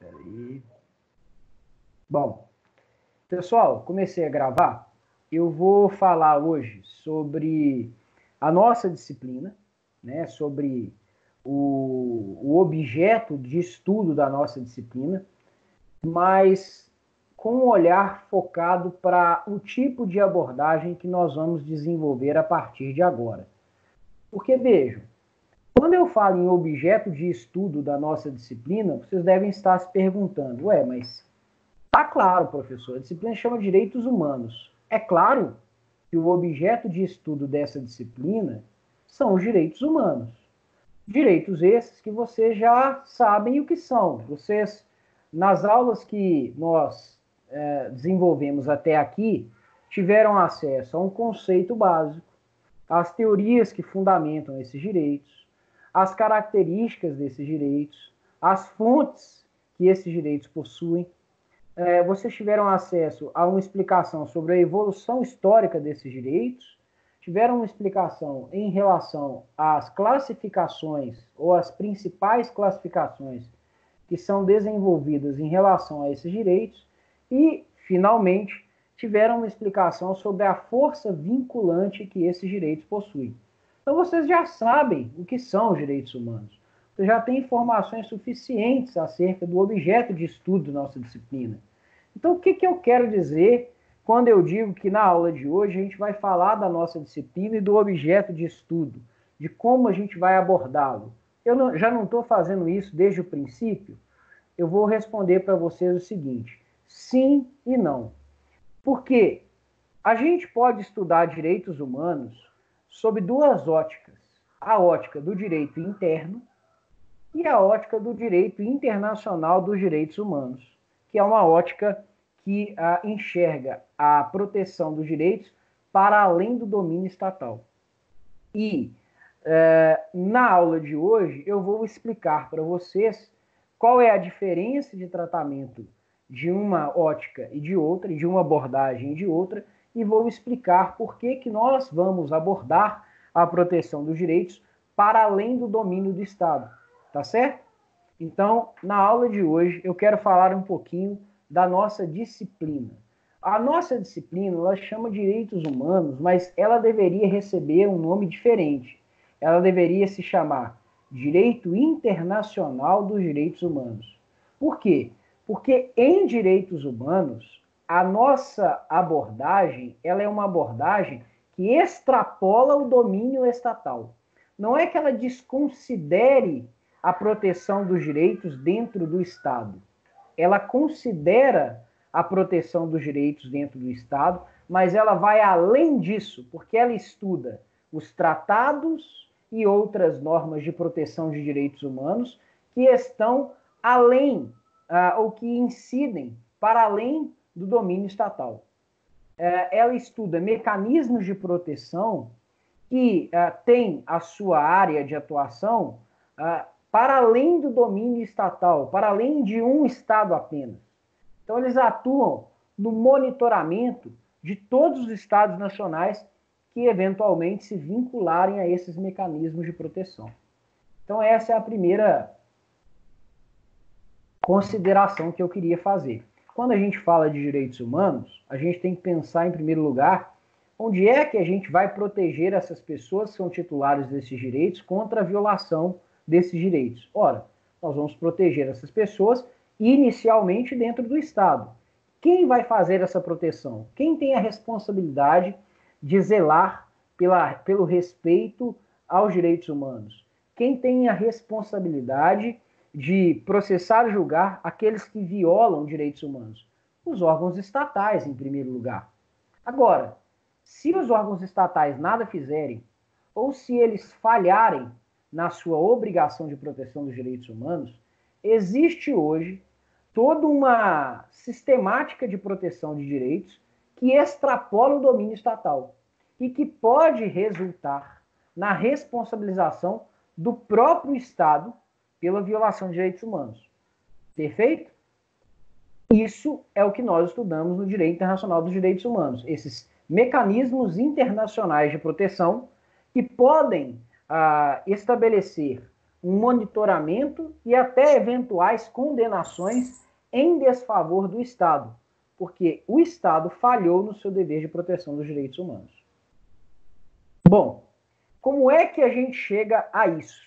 Peraí. Bom, pessoal, comecei a gravar. Eu vou falar hoje sobre a nossa disciplina, né, sobre o objeto de estudo da nossa disciplina, mas com um olhar focado para o tipo de abordagem que nós vamos desenvolver a partir de agora. Porque, vejam, quando eu falo em objeto de estudo da nossa disciplina, vocês devem estar se perguntando, ué, mas tá claro, professor, a disciplina chama Direitos Humanos. É claro que o objeto de estudo dessa disciplina são os direitos humanos. Direitos esses que vocês já sabem o que são. Vocês, nas aulas que nós desenvolvemos até aqui, tiveram acesso a um conceito básico, às teorias que fundamentam esses direitos, as características desses direitos, as fontes que esses direitos possuem. Vocês tiveram acesso a uma explicação sobre a evolução histórica desses direitos, tiveram uma explicação em relação às classificações ou às principais classificações que são desenvolvidas em relação a esses direitos e, finalmente, tiveram uma explicação sobre a força vinculante que esses direitos possuem. Então, vocês já sabem o que são os direitos humanos. Vocês já têm informações suficientes acerca do objeto de estudo da nossa disciplina. Então, o que eu quero dizer quando eu digo que na aula de hoje a gente vai falar da nossa disciplina e do objeto de estudo, de como a gente vai abordá-lo? Já não estou fazendo isso desde o princípio? Eu vou responder para vocês o seguinte: sim e não. Porque a gente pode estudar direitos humanos sob duas óticas. A ótica do direito interno e a ótica do direito internacional dos direitos humanos, que é uma ótica que enxerga a proteção dos direitos para além do domínio estatal. E na aula de hoje eu vou explicar para vocês qual é a diferença de tratamento de uma ótica e de outra, de uma abordagem e de outra, e vou explicar por que nós vamos abordar a proteção dos direitos para além do domínio do Estado, tá certo? Então, na aula de hoje, eu quero falar um pouquinho da nossa disciplina. A nossa disciplina, ela chama Direitos Humanos, mas ela deveria receber um nome diferente. Ela deveria se chamar Direito Internacional dos Direitos Humanos. Por quê? Porque em direitos humanos, a nossa abordagem, ela é uma abordagem que extrapola o domínio estatal. Não é que ela desconsidere a proteção dos direitos dentro do Estado. Ela considera a proteção dos direitos dentro do Estado, mas ela vai além disso, porque ela estuda os tratados e outras normas de proteção de direitos humanos que estão além, ou que incidem para além do domínio estatal. Ela estuda mecanismos de proteção que têm a sua área de atuação para além do domínio estatal, para além de um Estado apenas. Então, eles atuam no monitoramento de todos os Estados nacionais que, eventualmente, se vincularem a esses mecanismos de proteção. Então, essa é a primeira consideração que eu queria fazer. Quando a gente fala de direitos humanos, a gente tem que pensar, em primeiro lugar, onde é que a gente vai proteger essas pessoas que são titulares desses direitos contra a violação desses direitos. Ora, nós vamos proteger essas pessoas inicialmente dentro do Estado. Quem vai fazer essa proteção? Quem tem a responsabilidade de zelar pelo respeito aos direitos humanos? Quem tem a responsabilidade de processar e julgar aqueles que violam direitos humanos? Os órgãos estatais, em primeiro lugar. Agora, se os órgãos estatais nada fizerem, ou se eles falharem na sua obrigação de proteção dos direitos humanos, existe hoje toda uma sistemática de proteção de direitos que extrapola o domínio estatal e que pode resultar na responsabilização do próprio Estado pela violação de direitos humanos. Perfeito? Isso é o que nós estudamos no Direito Internacional dos Direitos Humanos, esses mecanismos internacionais de proteção que podem estabelecer um monitoramento e até eventuais condenações em desfavor do Estado, porque o Estado falhou no seu dever de proteção dos direitos humanos. Bom, como é que a gente chega a isso?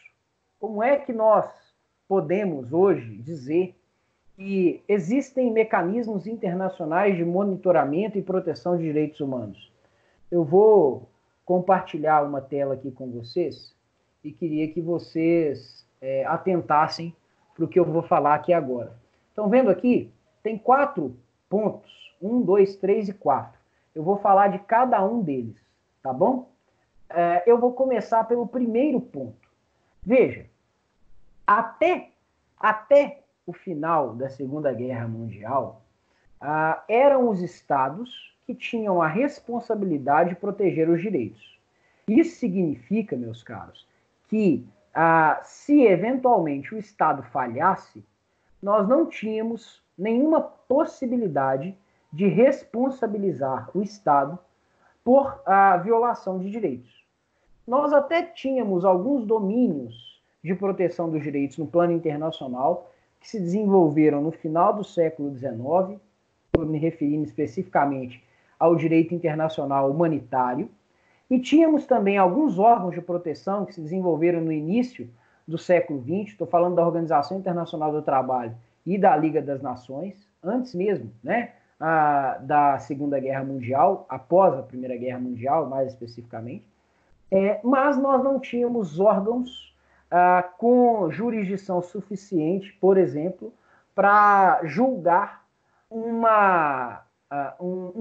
Como é que nós podemos hoje dizer que existem mecanismos internacionais de monitoramento e proteção de direitos humanos? Eu vou compartilhar uma tela aqui com vocês e queria que vocês atentassem para o que eu vou falar aqui agora. Estão vendo aqui? Tem 4 pontos, 1, 2, 3 e 4. Eu vou falar de cada um deles, tá bom? Eu vou começar pelo primeiro ponto. Veja, até o final da Segunda Guerra Mundial, eram os estados que tinham a responsabilidade de proteger os direitos. Isso significa, meus caros, que se eventualmente o Estado falhasse, nós não tínhamos nenhuma possibilidade de responsabilizar o Estado por violação de direitos. Nós até tínhamos alguns domínios de proteção dos direitos no plano internacional que se desenvolveram no final do século XIX, me referindo especificamente ao direito internacional humanitário, e tínhamos também alguns órgãos de proteção que se desenvolveram no início do século XX, estou falando da Organização Internacional do Trabalho e da Liga das Nações, antes mesmo, né, da Segunda Guerra Mundial, após a Primeira Guerra Mundial, mais especificamente, mas nós não tínhamos órgãos com jurisdição suficiente, por exemplo, para julgar um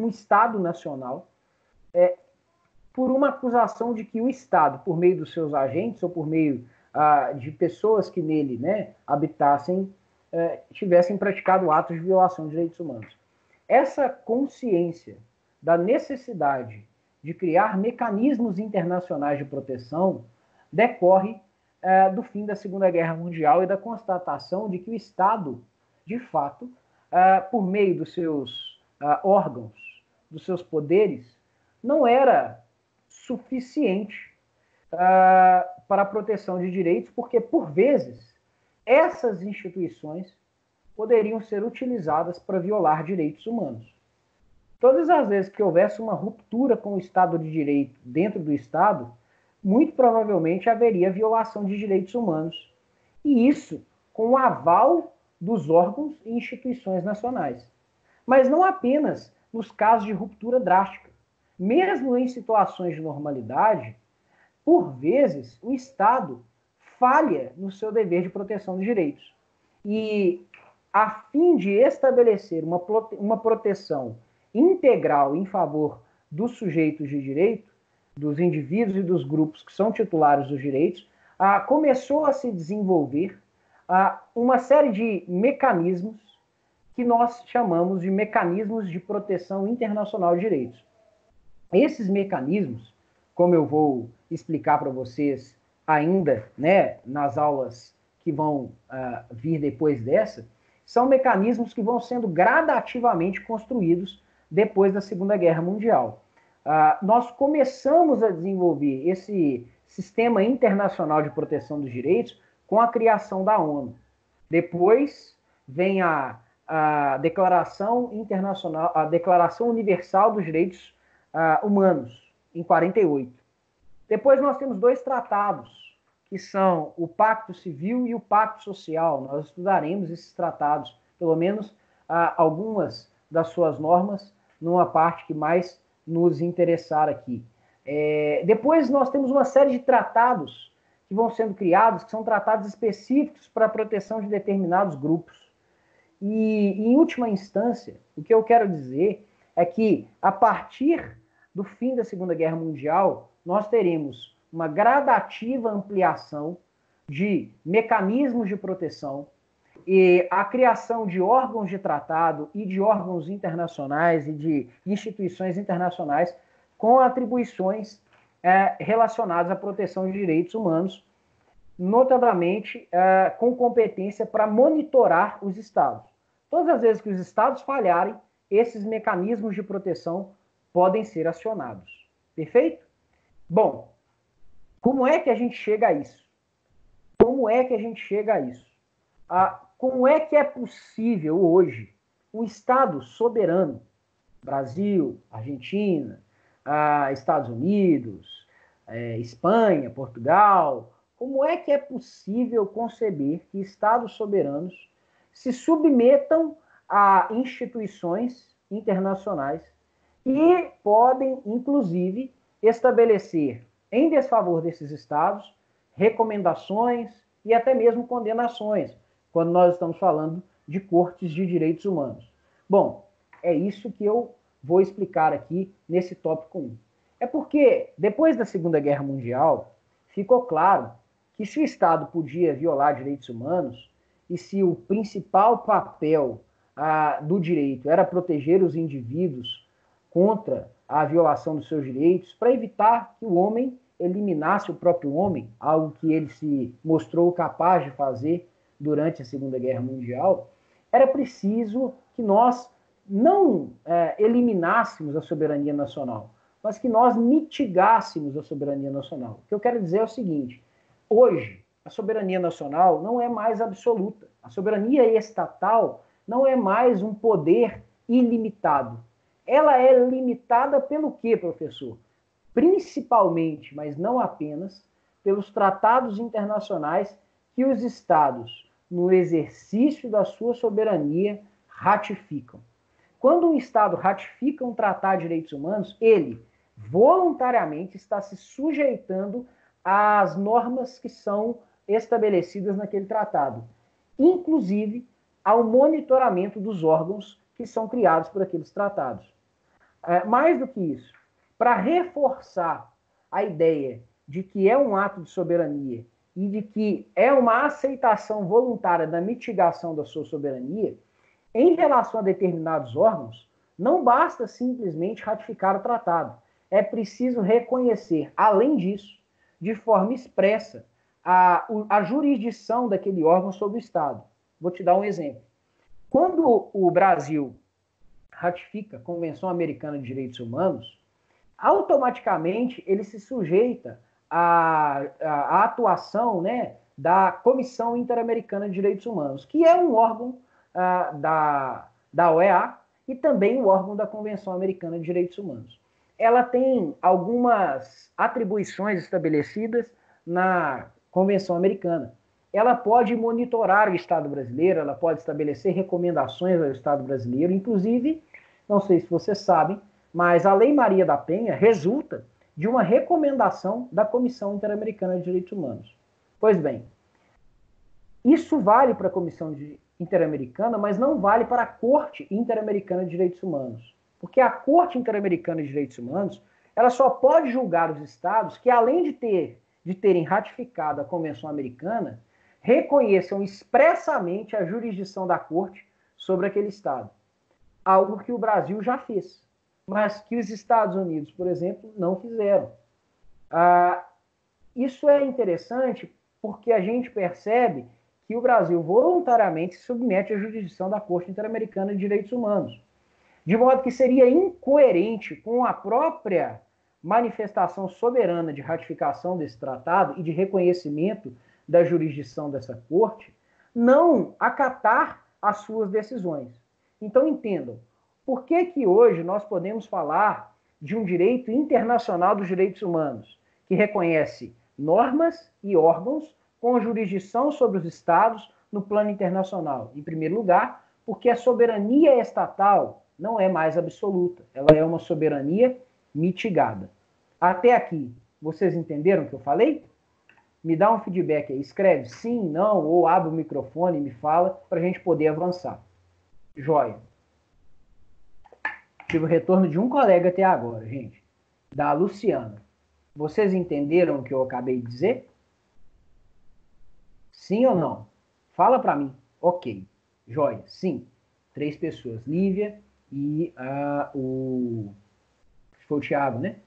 Estado nacional por uma acusação de que o Estado, por meio dos seus agentes ou por meio de pessoas que nele, né, habitassem, tivessem praticado atos de violação de direitos humanos. Essa consciência da necessidade de criar mecanismos internacionais de proteção decorre do fim da Segunda Guerra Mundial e da constatação de que o Estado, de fato, por meio dos seus órgãos, dos seus poderes, não era suficiente para a proteção de direitos, porque, por vezes, essas instituições poderiam ser utilizadas para violar direitos humanos. Todas as vezes que houvesse uma ruptura com o Estado de Direito dentro do Estado, muito provavelmente haveria violação de direitos humanos. E isso com o aval dos órgãos e instituições nacionais. Mas não apenas nos casos de ruptura drástica. Mesmo em situações de normalidade, por vezes, o Estado falha no seu dever de proteção de direitos. E, a fim de estabelecer uma proteção integral em favor dos sujeitos de direito, dos indivíduos e dos grupos que são titulares dos direitos, começou a se desenvolver uma série de mecanismos que nós chamamos de mecanismos de proteção internacional de direitos. Esses mecanismos, como eu vou explicar para vocês ainda, né, nas aulas que vão vir depois dessa, são mecanismos que vão sendo gradativamente construídos depois da Segunda Guerra Mundial. Nós começamos a desenvolver esse sistema internacional de proteção dos direitos com a criação da ONU. Depois vem a Declaração Internacional, a Declaração Universal dos Direitos Humanos, em 48. Depois nós temos 2 tratados, que são o Pacto Civil e o Pacto Social. Nós estudaremos esses tratados, pelo menos algumas das suas normas, numa parte que mais nos interessar aqui. Depois nós temos uma série de tratados que vão sendo criados, que são tratados específicos para a proteção de determinados grupos. E, em última instância, o que eu quero dizer é que, a partir do fim da Segunda Guerra Mundial, nós teremos uma gradativa ampliação de mecanismos de proteção e a criação de órgãos de tratado e de órgãos internacionais e de instituições internacionais com atribuições relacionadas à proteção de direitos humanos, notadamente com competência para monitorar os estados. Todas as vezes que os estados falharem, esses mecanismos de proteção podem ser acionados. Perfeito? Bom, como é que a gente chega a isso? Como é que a gente chega a isso? Como é que é possível hoje um Estado soberano, Brasil, Argentina, Estados Unidos, Espanha, Portugal, como é que é possível conceber que Estados soberanos se submetam a instituições internacionais que podem, inclusive, estabelecer, em desfavor desses Estados, recomendações e até mesmo condenações, quando nós estamos falando de cortes de direitos humanos? Bom, é isso que eu vou explicar aqui nesse tópico 1. É porque, depois da Segunda Guerra Mundial, ficou claro que se o Estado podia violar direitos humanos e se o principal papel do direito era proteger os indivíduos contra a violação dos seus direitos, para evitar que o homem eliminasse o próprio homem, algo que ele se mostrou capaz de fazer durante a Segunda Guerra Mundial, era preciso que nós não eliminássemos a soberania nacional, mas que nós mitigássemos a soberania nacional. O que eu quero dizer é o seguinte: hoje, a soberania nacional não é mais absoluta. A soberania estatal não é mais um poder ilimitado. Ela é limitada pelo quê, professor? Principalmente, mas não apenas, pelos tratados internacionais que os Estados, no exercício da sua soberania, ratificam. Quando um Estado ratifica um tratado de direitos humanos, ele voluntariamente está se sujeitando às normas que são estabelecidas naquele tratado, inclusive ao monitoramento dos órgãos que são criados por aqueles tratados. Mais do que isso, para reforçar a ideia de que é um ato de soberania e de que é uma aceitação voluntária da mitigação da sua soberania, em relação a determinados órgãos, não basta simplesmente ratificar o tratado. É preciso reconhecer, além disso, de forma expressa, a jurisdição daquele órgão sobre o Estado. Vou te dar um exemplo. Quando o Brasil ratifica a Convenção Americana de Direitos Humanos, automaticamente ele se sujeita à atuação, né, da Comissão Interamericana de Direitos Humanos, que é um órgão da OEA e também o órgão da Convenção Americana de Direitos Humanos. Ela tem algumas atribuições estabelecidas na Convenção Americana. Ela pode monitorar o Estado brasileiro, ela pode estabelecer recomendações ao Estado brasileiro, inclusive, não sei se vocês sabem, mas a Lei Maria da Penha resulta de uma recomendação da Comissão Interamericana de Direitos Humanos. Pois bem, isso vale para a Comissão Interamericana, mas não vale para a Corte Interamericana de Direitos Humanos. Porque a Corte Interamericana de Direitos Humanos, ela só pode julgar os Estados que, além de terem ratificado a Convenção Americana, reconheçam expressamente a jurisdição da Corte sobre aquele Estado. Algo que o Brasil já fez, mas que os Estados Unidos, por exemplo, não fizeram. Isso é interessante porque a gente percebe que o Brasil voluntariamente se submete à jurisdição da Corte Interamericana de Direitos Humanos. De modo que seria incoerente com a própria manifestação soberana de ratificação desse tratado e de reconhecimento da jurisdição dessa Corte, não acatar as suas decisões. Então, entendam, por que hoje nós podemos falar de um direito internacional dos direitos humanos, que reconhece normas e órgãos com jurisdição sobre os Estados no plano internacional? Em primeiro lugar, porque a soberania estatal não é mais absoluta, ela é uma soberania mitigada. Até aqui, vocês entenderam o que eu falei? Me dá um feedback aí, escreve sim, não, ou abre o microfone e me fala para a gente poder avançar. Joia. Tive o retorno de um colega até agora, gente, da Luciana. Vocês entenderam o que eu acabei de dizer? Sim ou não? Fala para mim. Ok. Joia. Sim. 3 pessoas. Lívia e foi o Thiago, né?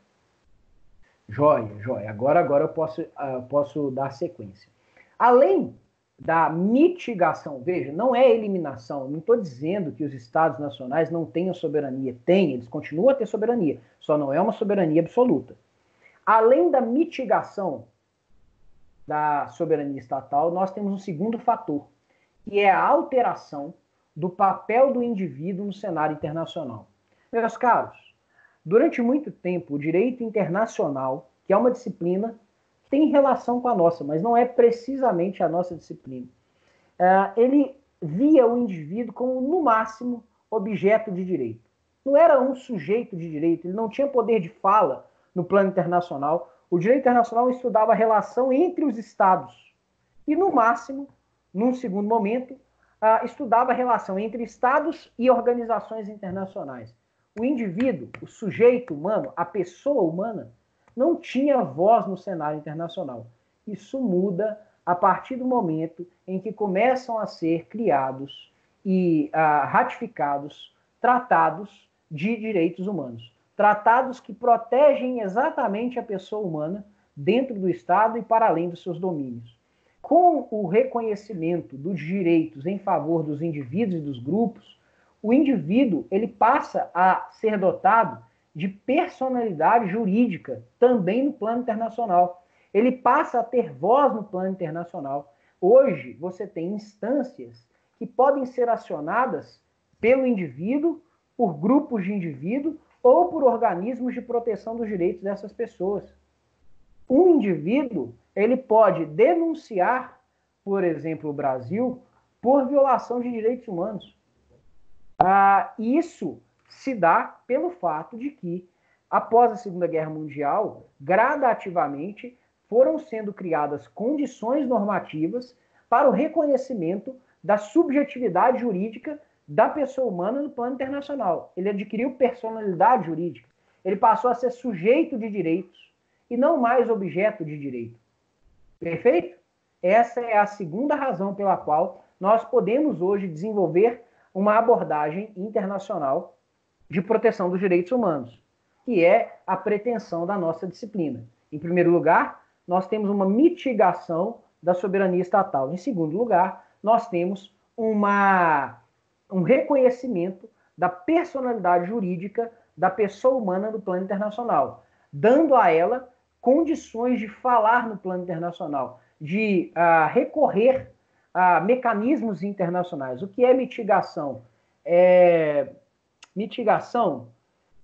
Joia, joia. Agora eu posso dar sequência. Além da mitigação, veja, não é eliminação. Não estou dizendo que os Estados nacionais não tenham soberania. Tem, eles continuam a ter soberania. Só não é uma soberania absoluta. Além da mitigação da soberania estatal, nós temos um segundo fator, que é a alteração do papel do indivíduo no cenário internacional. Meus caros, durante muito tempo, o direito internacional, que é uma disciplina, tem relação com a nossa, mas não é precisamente a nossa disciplina. Ele via o indivíduo como, no máximo, objeto de direito. Não era um sujeito de direito, ele não tinha poder de fala no plano internacional. O direito internacional estudava a relação entre os Estados e, no máximo, num segundo momento, estudava a relação entre Estados e organizações internacionais. O indivíduo, o sujeito humano, a pessoa humana, não tinha voz no cenário internacional. Isso muda a partir do momento em que começam a ser criados e ratificados tratados de direitos humanos. Tratados que protegem exatamente a pessoa humana dentro do Estado e para além dos seus domínios. Com o reconhecimento dos direitos em favor dos indivíduos e dos grupos, o indivíduo ele passa a ser dotado de personalidade jurídica também no plano internacional. Ele passa a ter voz no plano internacional. Hoje, você tem instâncias que podem ser acionadas pelo indivíduo, por grupos de indivíduos ou por organismos de proteção dos direitos dessas pessoas. Um indivíduo, ele pode denunciar, por exemplo, o Brasil, por violação de direitos humanos. Isso se dá pelo fato de que, após a Segunda Guerra Mundial, gradativamente foram sendo criadas condições normativas para o reconhecimento da subjetividade jurídica da pessoa humana no plano internacional. Ele adquiriu personalidade jurídica. Ele passou a ser sujeito de direitos e não mais objeto de direito. Perfeito? Essa é a segunda razão pela qual nós podemos hoje desenvolver uma abordagem internacional de proteção dos direitos humanos, que é a pretensão da nossa disciplina. Em primeiro lugar, nós temos uma mitigação da soberania estatal. Em segundo lugar, nós temos um reconhecimento da personalidade jurídica da pessoa humana no plano internacional, dando a ela condições de falar no plano internacional, de recorrer a mecanismos internacionais. O que é mitigação? Mitigação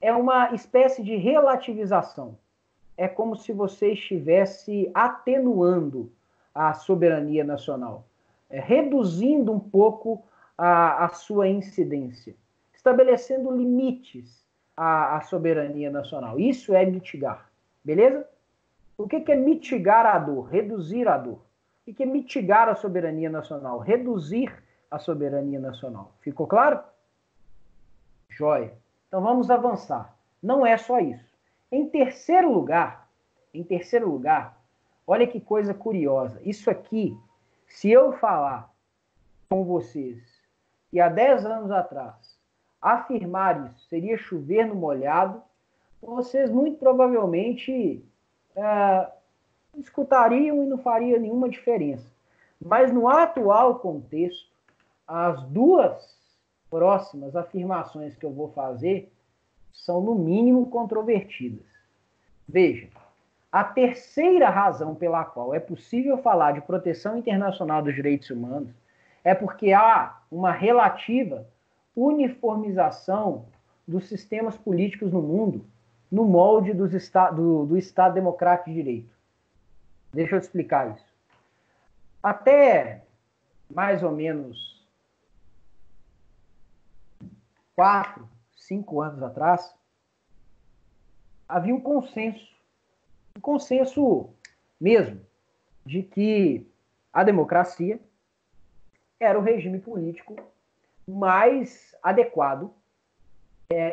é uma espécie de relativização. É como se você estivesse atenuando a soberania nacional, reduzindo um pouco a sua incidência, estabelecendo limites à soberania nacional. Isso é mitigar, beleza? O que é mitigar a dor? Reduzir a dor. O que é mitigar a soberania nacional? Reduzir a soberania nacional. Ficou claro? Joia. Então vamos avançar. Não é só isso. Em terceiro lugar, olha que coisa curiosa. Isso aqui, se eu falar com vocês que há 10 anos atrás afirmar isso seria chover no molhado, vocês muito provavelmente escutariam e não faria nenhuma diferença. Mas no atual contexto, as duas próximas afirmações que eu vou fazer são, no mínimo, controvertidas. Veja, a terceira razão pela qual é possível falar de proteção internacional dos direitos humanos é porque há uma relativa uniformização dos sistemas políticos no mundo no molde do Estado Democrático de Direito. Deixa eu te explicar isso. Até mais ou menos 4, 5 anos atrás, havia um consenso mesmo, de que a democracia era o regime político mais adequado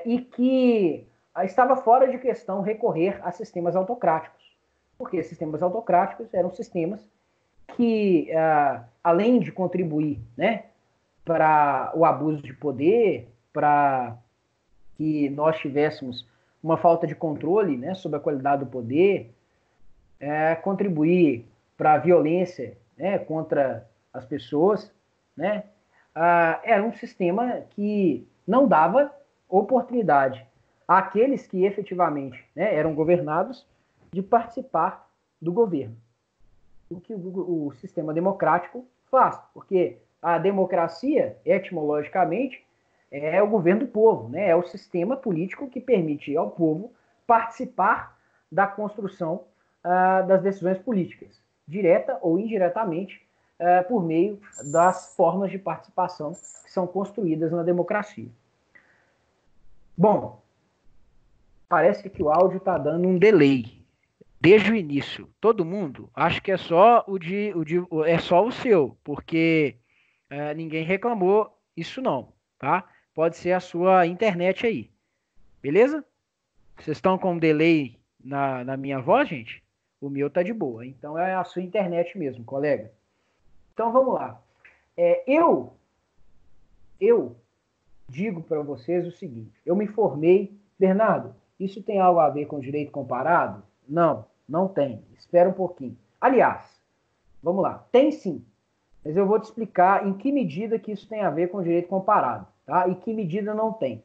e que estava fora de questão recorrer a sistemas autocráticos, porque sistemas autocráticos eram sistemas que, além de contribuir, né, para o abuso de poder, para que nós tivéssemos uma falta de controle, né, sobre a qualidade do poder, contribuir para a violência, né, contra as pessoas, né, era um sistema que não dava oportunidade àqueles que efetivamente, né, eram governados de participar do governo. o que o sistema democrático faz, porque a democracia, etimologicamente, é o governo do povo, né? É o sistema político que permite ao povo participar da construção das decisões políticas, direta ou indiretamente, por meio das formas de participação que são construídas na democracia. Bom, parece que o áudio está dando um delay desde o início. Todo mundo, acho que é só é só o seu, porque ninguém reclamou isso não, tá? Pode ser a sua internet aí, beleza? Vocês estão com um delay na minha voz, gente? O meu tá de boa, então é a sua internet mesmo, colega. Então vamos lá. Eu digo para vocês o seguinte: eu me formei, Bernardo, isso tem algo a ver com direito comparado? Não, não tem. Espera um pouquinho. Aliás, vamos lá, tem sim, mas eu vou te explicar em que medida que isso tem a ver com direito comparado, tá? E que medida não tem.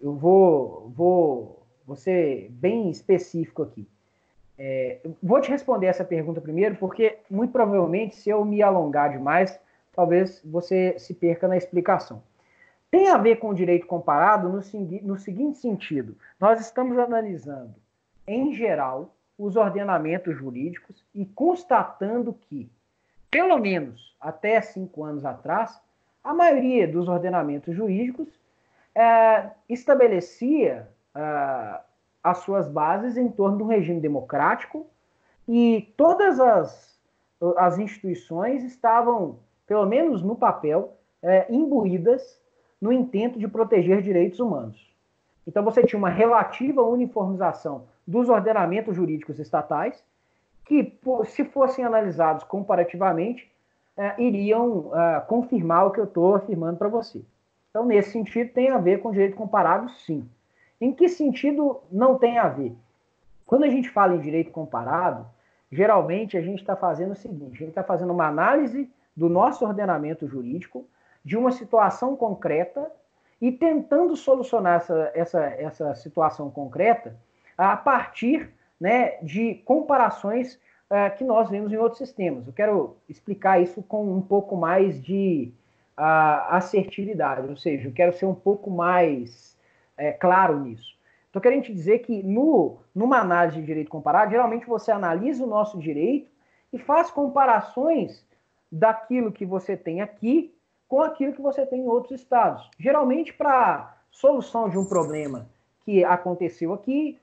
Eu vou ser bem específico aqui. Vou te responder essa pergunta primeiro, porque muito provavelmente, se eu me alongar demais, talvez você se perca na explicação. Tem a ver com o direito comparado no seguinte sentido: nós estamos analisando, em geral, os ordenamentos jurídicos e constatando que, pelo menos até 5 anos atrás, a maioria dos ordenamentos jurídicos estabelecia as suas bases em torno de um regime democrático e todas as instituições estavam, pelo menos no papel, imbuídas no intento de proteger direitos humanos. Então você tinha uma relativa uniformização dos ordenamentos jurídicos estatais, que, se fossem analisados comparativamente, iriam confirmar o que eu estou afirmando para você. Então, nesse sentido, tem a ver com direito comparado, sim. Em que sentido não tem a ver? Quando a gente fala em direito comparado, geralmente a gente está fazendo o seguinte: a gente está fazendo uma análise do nosso ordenamento jurídico, de uma situação concreta, e tentando solucionar essa situação concreta a partir, né, de comparações que nós vemos em outros sistemas. Eu quero explicar isso com um pouco mais de assertividade, ou seja, eu quero ser um pouco mais claro nisso. Estou querendo te dizer que numa análise de direito comparado, geralmente você analisa o nosso direito e faz comparações daquilo que você tem aqui com aquilo que você tem em outros estados. Geralmente para solução de um problema que aconteceu aqui,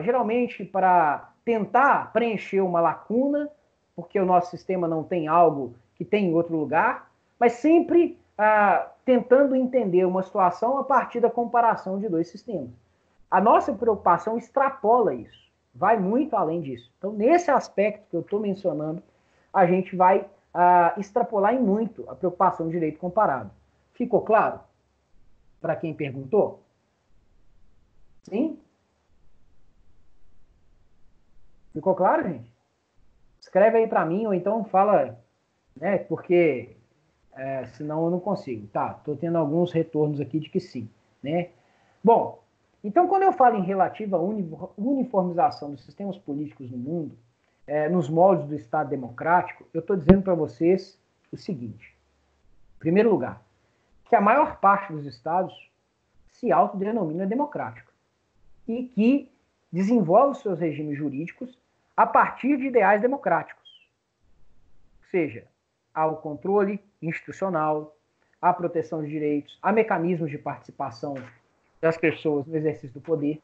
geralmente para tentar preencher uma lacuna, porque o nosso sistema não tem algo que tem em outro lugar, mas sempre tentando entender uma situação a partir da comparação de dois sistemas. A nossa preocupação extrapola isso, vai muito além disso. Então, nesse aspecto que eu estou mencionando, a gente vai extrapolar em muito a preocupação de direito comparado. Ficou claro? Para quem perguntou? Sim? Ficou claro, gente? Escreve aí para mim, ou então fala, né? Porque senão eu não consigo. Tá, estou tendo alguns retornos aqui de que sim, né? Bom, então quando eu falo em relativa uniformização dos sistemas políticos no mundo, nos moldes do Estado democrático, eu estou dizendo para vocês o seguinte: em primeiro lugar, que a maior parte dos estados se autodenomina democrático e que desenvolve seus regimes jurídicos a partir de ideais democráticos. Ou seja, há o controle institucional, a proteção de direitos, há mecanismos de participação das pessoas no exercício do poder.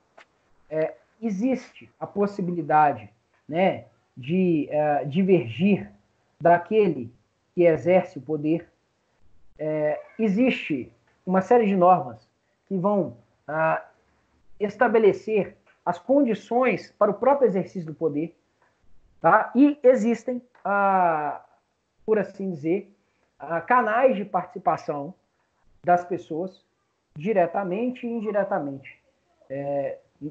Existe a possibilidade, né, de divergir daquele que exerce o poder. Existe uma série de normas que vão estabelecer as condições para o próprio exercício do poder, tá? E existem, por assim dizer, canais de participação das pessoas, diretamente e indiretamente.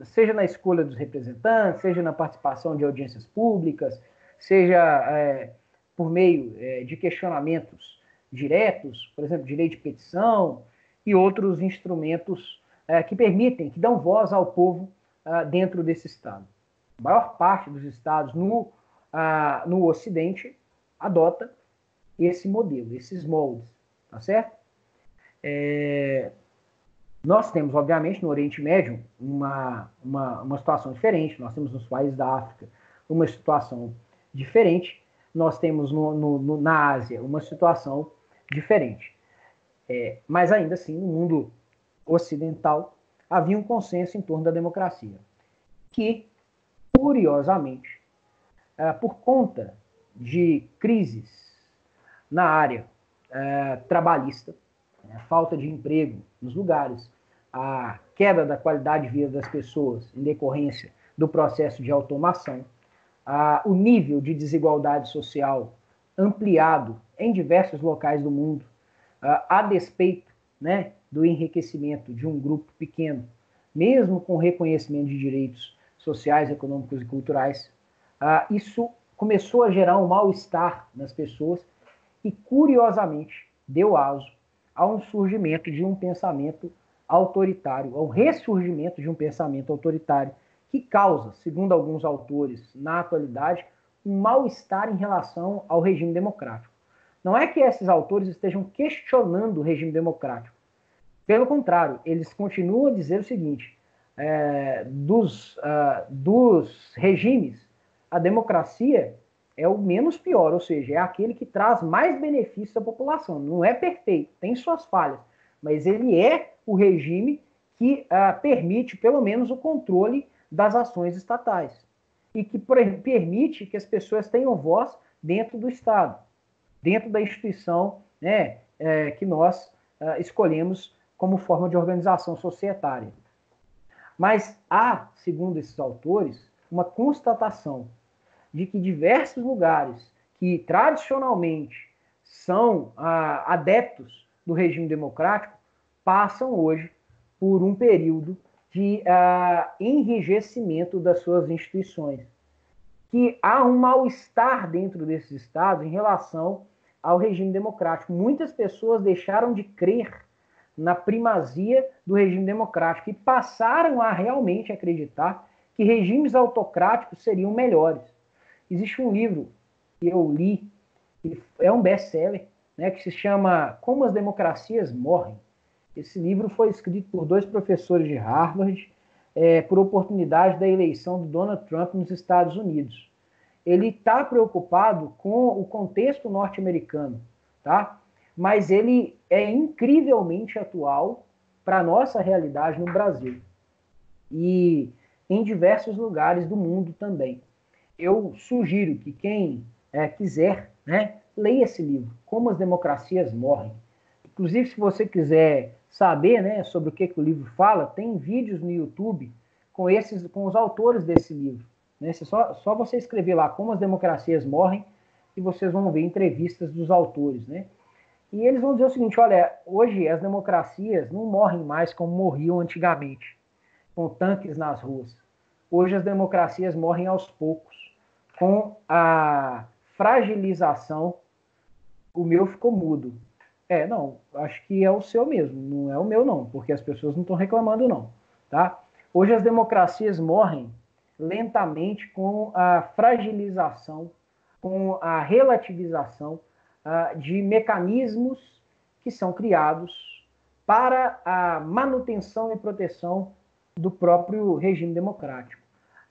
Seja na escolha dos representantes, seja na participação de audiências públicas, seja por meio de questionamentos diretos, por exemplo, direito de petição e outros instrumentos que permitem, que dão voz ao povo dentro desse Estado. A maior parte dos estados, no no Ocidente, adota esse modelo, esses moldes, tá certo? Nós temos, obviamente, no Oriente Médio uma situação diferente, nós temos nos países da África uma situação diferente, nós temos na Ásia uma situação diferente. Mas ainda assim, no mundo ocidental, havia um consenso em torno da democracia, que, curiosamente, por conta de crises na área trabalhista, falta de emprego nos lugares, a queda da qualidade de vida das pessoas em decorrência do processo de automação, o nível de desigualdade social ampliado em diversos locais do mundo, a despeito, né, do enriquecimento de um grupo pequeno, mesmo com reconhecimento de direitos sociais, econômicos e culturais, isso começou a gerar um mal-estar nas pessoas e, curiosamente, deu aso a um surgimento de um pensamento autoritário, ao ressurgimento de um pensamento autoritário, que causa, segundo alguns autores, na atualidade, um mal-estar em relação ao regime democrático. Não é que esses autores estejam questionando o regime democrático. Pelo contrário, eles continuam a dizer o seguinte, dos regimes, a democracia é o menos pior, ou seja, é aquele que traz mais benefícios à população. Não é perfeito, tem suas falhas, mas ele é o regime que permite, pelo menos, o controle das ações estatais e que permite que as pessoas tenham voz dentro do Estado, dentro da instituição, né, que nós escolhemos como forma de organização societária. Mas há, segundo esses autores, uma constatação de que diversos lugares que tradicionalmente são adeptos do regime democrático passam hoje por um período de enrijecimento das suas instituições. Que há um mal-estar dentro desses estados em relação ao regime democrático. Muitas pessoas deixaram de crer na primazia do regime democrático e passaram a realmente acreditar que regimes autocráticos seriam melhores. Existe um livro que eu li, que é um best-seller, né, que se chama Como as Democracias Morrem. Esse livro foi escrito por 2 professores de Harvard, por oportunidade da eleição do Donald Trump nos Estados Unidos. Ele está preocupado com o contexto norte-americano, tá? Mas ele é incrivelmente atual para a nossa realidade no Brasil e em diversos lugares do mundo também. Eu sugiro que quem quiser, né, leia esse livro, Como as Democracias Morrem. Inclusive, se você quiser saber, né, sobre o que o livro fala, tem vídeos no YouTube com os autores desse livro. Né? Só você escrever lá Como as Democracias Morrem e vocês vão ver entrevistas dos autores. Né? E eles vão dizer o seguinte, olha, hoje as democracias não morrem mais como morriam antigamente, com tanques nas ruas. Hoje as democracias morrem aos poucos, com a fragilização. O meu ficou mudo. Não, acho que é o seu mesmo, não é o meu não, porque as pessoas não estão reclamando não, tá? Hoje as democracias morrem lentamente com a fragilização, com a relativização de mecanismos que são criados para a manutenção e proteção do próprio regime democrático.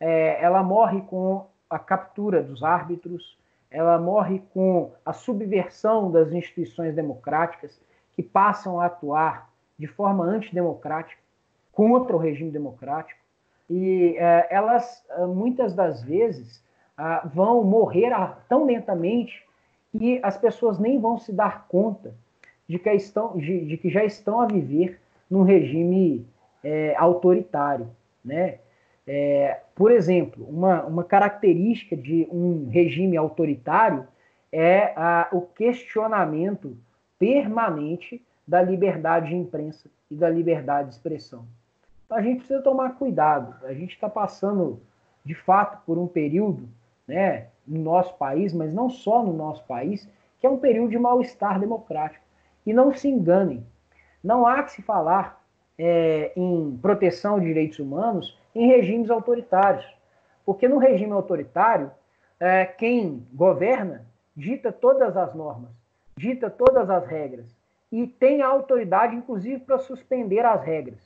Ela morre com a captura dos árbitros, ela morre com a subversão das instituições democráticas que passam a atuar de forma antidemocrática contra o regime democrático e elas, muitas das vezes, vão morrer tão lentamente que as pessoas nem vão se dar conta de que já estão a viver num regime autoritário, né? Por exemplo, uma característica de um regime autoritário é o questionamento permanente da liberdade de imprensa e da liberdade de expressão. Então, a gente precisa tomar cuidado. A gente está passando, de fato, por um período, né, no nosso país, mas não só no nosso país, que é um período de mal-estar democrático. E não se enganem, não há que se falar em proteção de direitos humanos em regimes autoritários. Porque no regime autoritário, quem governa dita todas as normas, dita todas as regras e tem a autoridade, inclusive, para suspender as regras.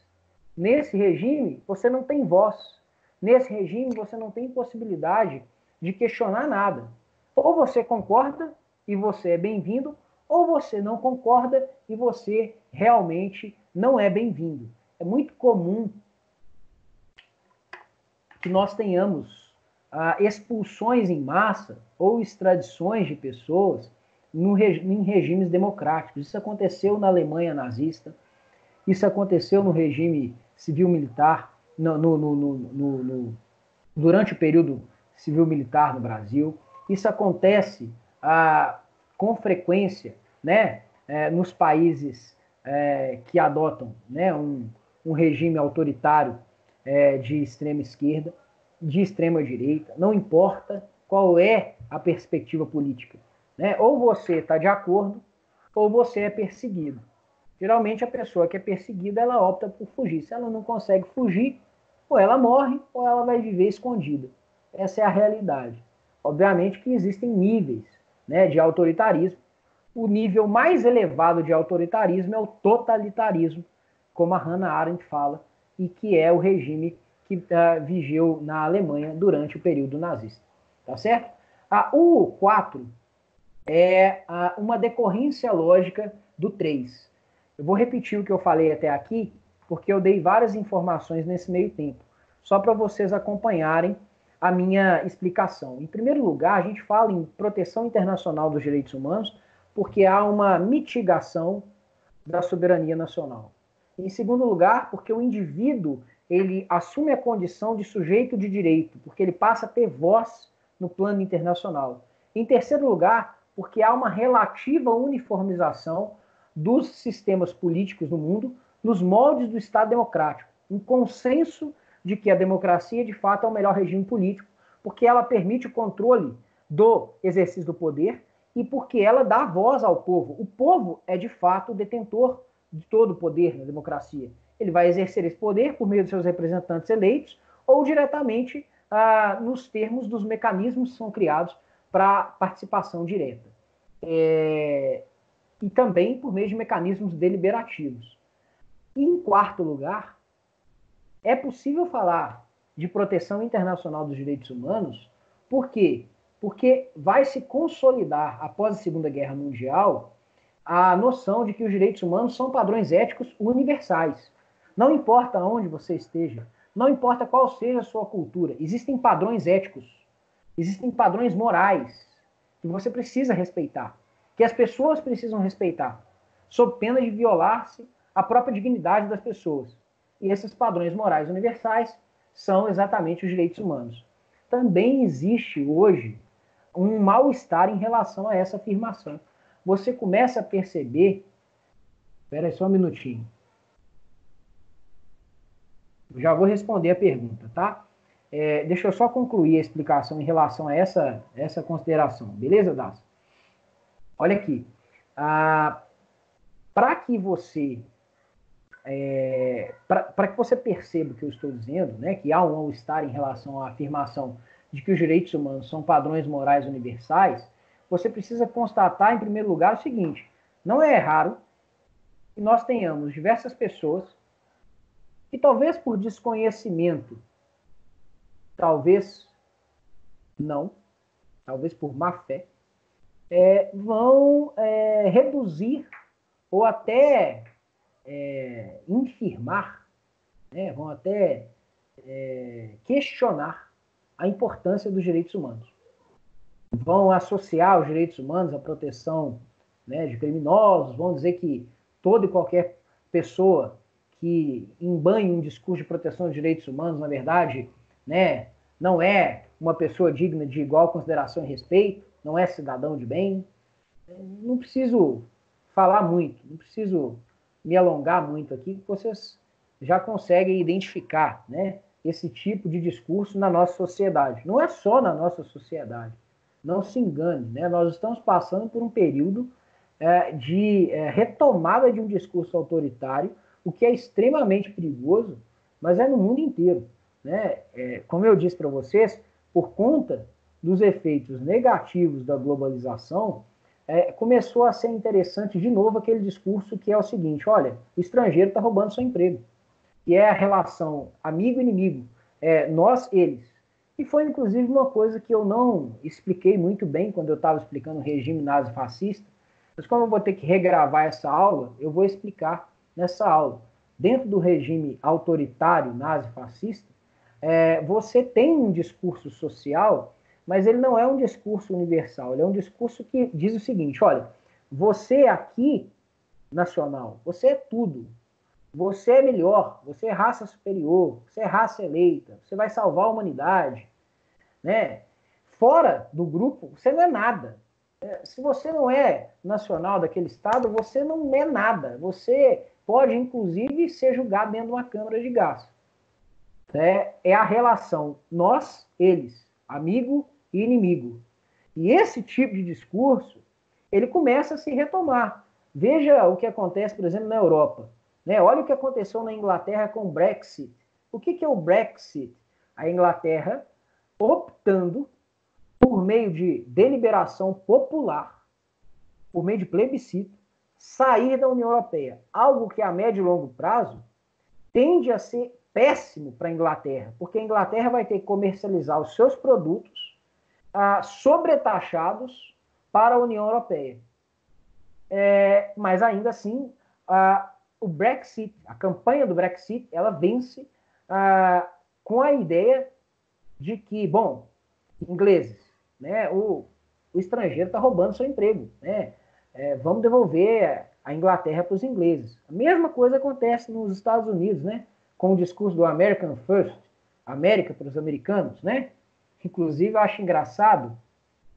Nesse regime, você não tem voz. Nesse regime, você não tem possibilidade de questionar nada. Ou você concorda e você é bem-vindo, ou você não concorda e você realmente não é bem-vindo. É muito comum que nós tenhamos expulsões em massa ou extradições de pessoas em regimes democráticos. Isso aconteceu na Alemanha nazista, isso aconteceu no regime civil-militar, durante o período civil-militar no Brasil. Isso acontece com frequência, né, nos países que adotam, né, um regime autoritário de extrema esquerda, de extrema direita, não importa qual é a perspectiva política, né? Ou você está de acordo, ou você é perseguido. Geralmente a pessoa que é perseguida, ela opta por fugir. Se ela não consegue fugir, ou ela morre, ou ela vai viver escondida. Essa é a realidade. Obviamente que existem níveis, né, de autoritarismo. O nível mais elevado de autoritarismo é o totalitarismo, como a Hannah Arendt fala, e que é o regime que vigiu na Alemanha durante o período nazista. Tá certo? O 4 é uma decorrência lógica do 3. Eu vou repetir o que eu falei até aqui, porque eu dei várias informações nesse meio tempo, só para vocês acompanharem a minha explicação. Em primeiro lugar, a gente fala em proteção internacional dos direitos humanos, porque há uma mitigação da soberania nacional. Em segundo lugar, porque o indivíduo ele assume a condição de sujeito de direito, porque ele passa a ter voz no plano internacional. Em terceiro lugar, porque há uma relativa uniformização dos sistemas políticos no mundo nos moldes do Estado democrático. Um consenso de que a democracia, de fato, é o melhor regime político, porque ela permite o controle do exercício do poder e porque ela dá voz ao povo. O povo é, de fato, o detentor de todo o poder na democracia. Ele vai exercer esse poder por meio de seus representantes eleitos ou diretamente nos termos dos mecanismos que são criados para participação direta. E também por meio de mecanismos deliberativos. E, em quarto lugar, é possível falar de proteção internacional dos direitos humanos, por quê? Porque vai se consolidar, após a Segunda Guerra Mundial, a noção de que os direitos humanos são padrões éticos universais. Não importa onde você esteja, não importa qual seja a sua cultura, existem padrões éticos, existem padrões morais que você precisa respeitar, que as pessoas precisam respeitar, sob pena de violar-se a própria dignidade das pessoas. E esses padrões morais universais são exatamente os direitos humanos. Também existe hoje um mal-estar em relação a essa afirmação. Você começa a perceber... Espera aí só um minutinho. Já vou responder a pergunta, tá? Deixa eu só concluir a explicação em relação a essa consideração. Beleza, Das? Olha aqui. Para que você perceba o que eu estou dizendo, né, que há um mal-estar em relação à afirmação de que os direitos humanos são padrões morais universais, você precisa constatar, em primeiro lugar, o seguinte: não é raro que nós tenhamos diversas pessoas que, talvez por desconhecimento, talvez não, talvez por má fé, vão reduzir ou até infirmar, né, vão até questionar a importância dos direitos humanos. Vão associar os direitos humanos à proteção, né, de criminosos, vão dizer que toda e qualquer pessoa que embanhe um discurso de proteção dos direitos humanos, na verdade, né, não é uma pessoa digna de igual consideração e respeito, não é cidadão de bem. Não preciso falar muito, não preciso me alongar muito aqui, que vocês já conseguem identificar, né, esse tipo de discurso na nossa sociedade. Não é só na nossa sociedade. Não se engane, né? Nós estamos passando por um período de retomada de um discurso autoritário, o que é extremamente perigoso, mas é no mundo inteiro, né? Como eu disse para vocês, por conta dos efeitos negativos da globalização, começou a ser interessante de novo aquele discurso que é o seguinte: olha, o estrangeiro está roubando seu emprego, que é a relação amigo-inimigo, nós, eles. E foi, inclusive, uma coisa que eu não expliquei muito bem quando eu estava explicando o regime nazi-fascista, mas como eu vou ter que regravar essa aula, eu vou explicar nessa aula. Dentro do regime autoritário nazi-fascista, você tem um discurso social, mas ele não é um discurso universal, ele é um discurso que diz o seguinte: olha, você aqui, nacional, você é tudo. Você é melhor, você é raça superior, você é raça eleita, você vai salvar a humanidade, né? Fora do grupo, você não é nada. Se você não é nacional daquele estado, você não é nada. Você pode, inclusive, ser julgado dentro de uma câmara de gás. É a relação nós, eles, amigo e inimigo. E esse tipo de discurso, ele começa a se retomar. Veja o que acontece, por exemplo, na Europa. Olha o que aconteceu na Inglaterra com o Brexit. O que é o Brexit? A Inglaterra optando por meio de deliberação popular, por meio de plebiscito, sair da União Europeia. Algo que a médio e longo prazo tende a ser péssimo para a Inglaterra, porque a Inglaterra vai ter que comercializar os seus produtos sobretaxados para a União Europeia. Mas ainda assim, o Brexit, a campanha do Brexit, ela vence com a ideia de que, bom, ingleses, o estrangeiro está roubando seu emprego, vamos devolver a Inglaterra para os ingleses. A mesma coisa acontece nos Estados Unidos, com o discurso do American First, América para os americanos, Inclusive, eu acho engraçado,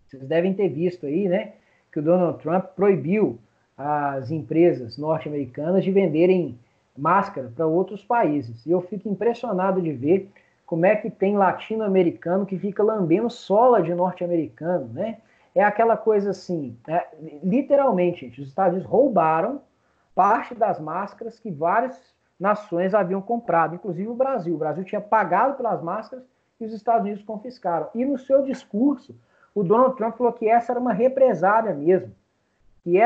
vocês devem ter visto aí, que o Donald Trump proibiu as empresas norte-americanas de venderem máscara para outros países. E eu fico impressionado de ver como é que tem latino-americano que fica lambendo sola de norte-americano, É aquela coisa assim, literalmente, gente, os Estados Unidos roubaram parte das máscaras que várias nações haviam comprado, inclusive o Brasil. O Brasil tinha pagado pelas máscaras e os Estados Unidos confiscaram. E no seu discurso, o Donald Trump falou que essa era uma represália mesmo, que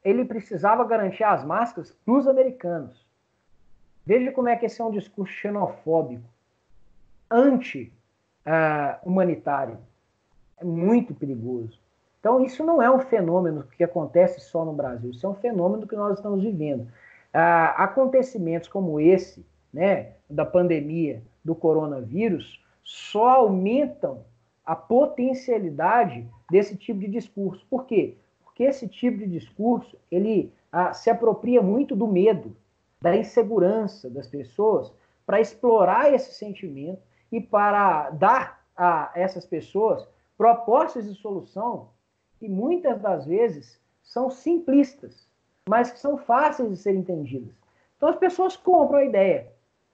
ele precisava garantir as máscaras para os americanos. Veja como é que esse é um discurso xenofóbico, anti-humanitário. É muito perigoso. Então, isso não é um fenômeno que acontece só no Brasil, isso é um fenômeno que nós estamos vivendo. Acontecimentos como esse, da pandemia do coronavírus, só aumentam a potencialidade desse tipo de discurso. Por quê? Porque esse tipo de discurso, ele se apropria muito do medo, da insegurança das pessoas, para explorar esse sentimento e para dar a essas pessoas propostas de solução que muitas das vezes são simplistas, mas que são fáceis de serem entendidas. Então as pessoas compram a ideia.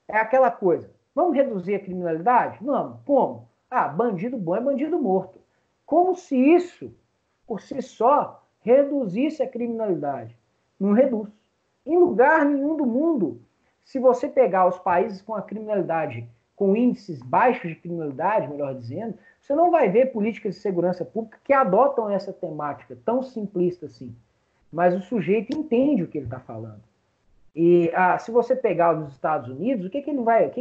É aquela coisa, vamos reduzir a criminalidade? Vamos. Como? Bandido bom é bandido morto. Como se isso, por si só, reduzisse a criminalidade. Não reduz. Em lugar nenhum do mundo, se você pegar os países com a criminalidade, com índices baixos de criminalidade, melhor dizendo, você não vai ver políticas de segurança pública que adotam essa temática tão simplista assim. Mas o sujeito entende o que ele está falando. E se você pegar os Estados Unidos, o que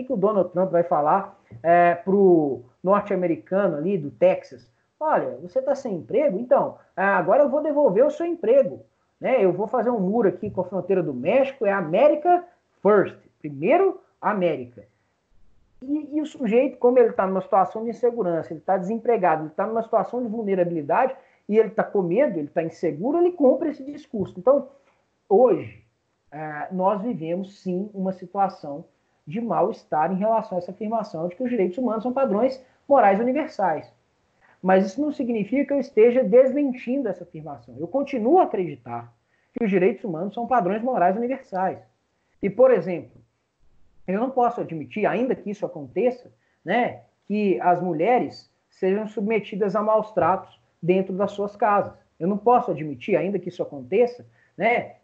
o Donald Trump vai falar para o norte-americano ali do Texas? Olha, você está sem emprego? Então, agora eu vou devolver o seu emprego. Eu vou fazer um muro aqui com a fronteira do México, é America First. Primeiro, América. E o sujeito, como ele está numa situação de insegurança, ele está desempregado, ele está numa situação de vulnerabilidade, e ele está com medo, ele está inseguro, ele compra esse discurso. Então, hoje, nós vivemos, sim, uma situação de mal-estar em relação a essa afirmação de que os direitos humanos são padrões morais universais. Mas isso não significa que eu esteja desmentindo essa afirmação. Eu continuo a acreditar que os direitos humanos são padrões morais universais. E, por exemplo, eu não posso admitir, ainda que isso aconteça, que as mulheres sejam submetidas a maus tratos dentro das suas casas. Eu não posso admitir, ainda que isso aconteça,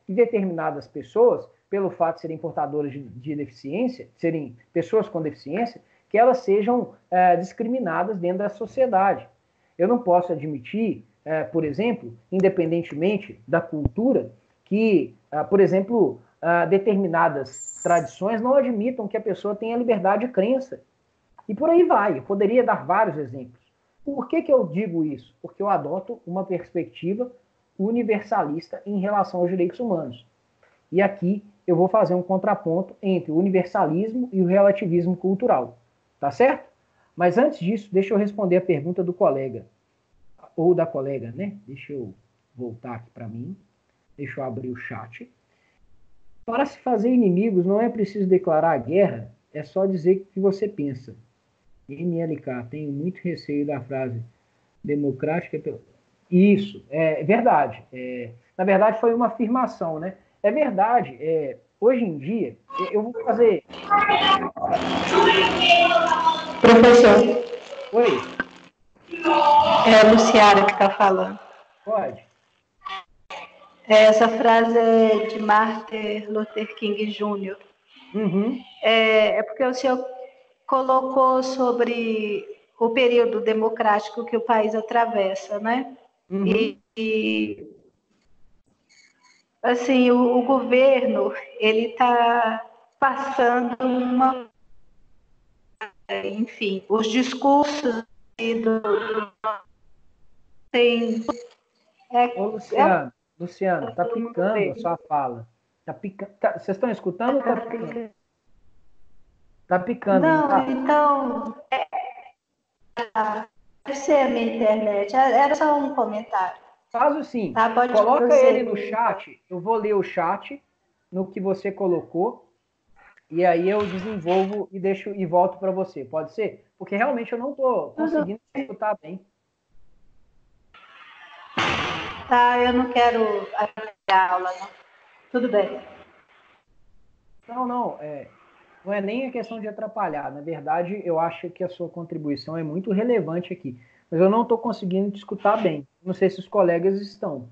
que determinadas pessoas, pelo fato de serem portadoras de deficiência, serem pessoas com deficiência, que elas sejam discriminadas dentro da sociedade. Eu não posso admitir, por exemplo, independentemente da cultura, que, por exemplo, determinadas tradições não admitam que a pessoa tenha liberdade de crença. E por aí vai. Eu poderia dar vários exemplos. Por que eu digo isso? Porque eu adoto uma perspectiva universalista em relação aos direitos humanos. E aqui eu vou fazer um contraponto entre o universalismo e o relativismo cultural. Tá certo? Mas antes disso, deixa eu responder a pergunta do colega, ou da colega, né? Deixa eu voltar aqui para mim. Deixa eu abrir o chat. Para se fazer inimigos, não é preciso declarar a guerra, é só dizer o que você pensa. MLK, tenho muito receio da frase democrática. Isso, é verdade. Na verdade, foi uma afirmação, né? É verdade. Hoje em dia, eu vou fazer. Professor, Oi, é a Luciara que está falando. pode. Essa frase é de Martin Luther King Jr. Uhum. É porque o senhor colocou sobre o período democrático que o país atravessa, né? Uhum. E assim, o governo, ele está passando uma... Enfim, os discursos tem... Ô, É Luciano, tá o picando a governo. sua fala. Tá picando. Vocês estão escutando ou tá picando? Tá picando, não Não, tá? então, deve ser a minha internet. Era só um comentário. Faz assim, Tá, pode coloca ele no prosseguir, então. chat, eu vou ler o chat no que você colocou e aí eu desenvolvo e deixo e volto para você. Pode ser? Porque realmente eu não estou Tudo conseguindo escutar bem. tá, eu não quero a aula, não. Tudo bem. Não, não, não é nem a questão de atrapalhar. Na verdade, eu acho que a sua contribuição é muito relevante aqui, mas eu não estou conseguindo te escutar bem. Não sei se os colegas estão.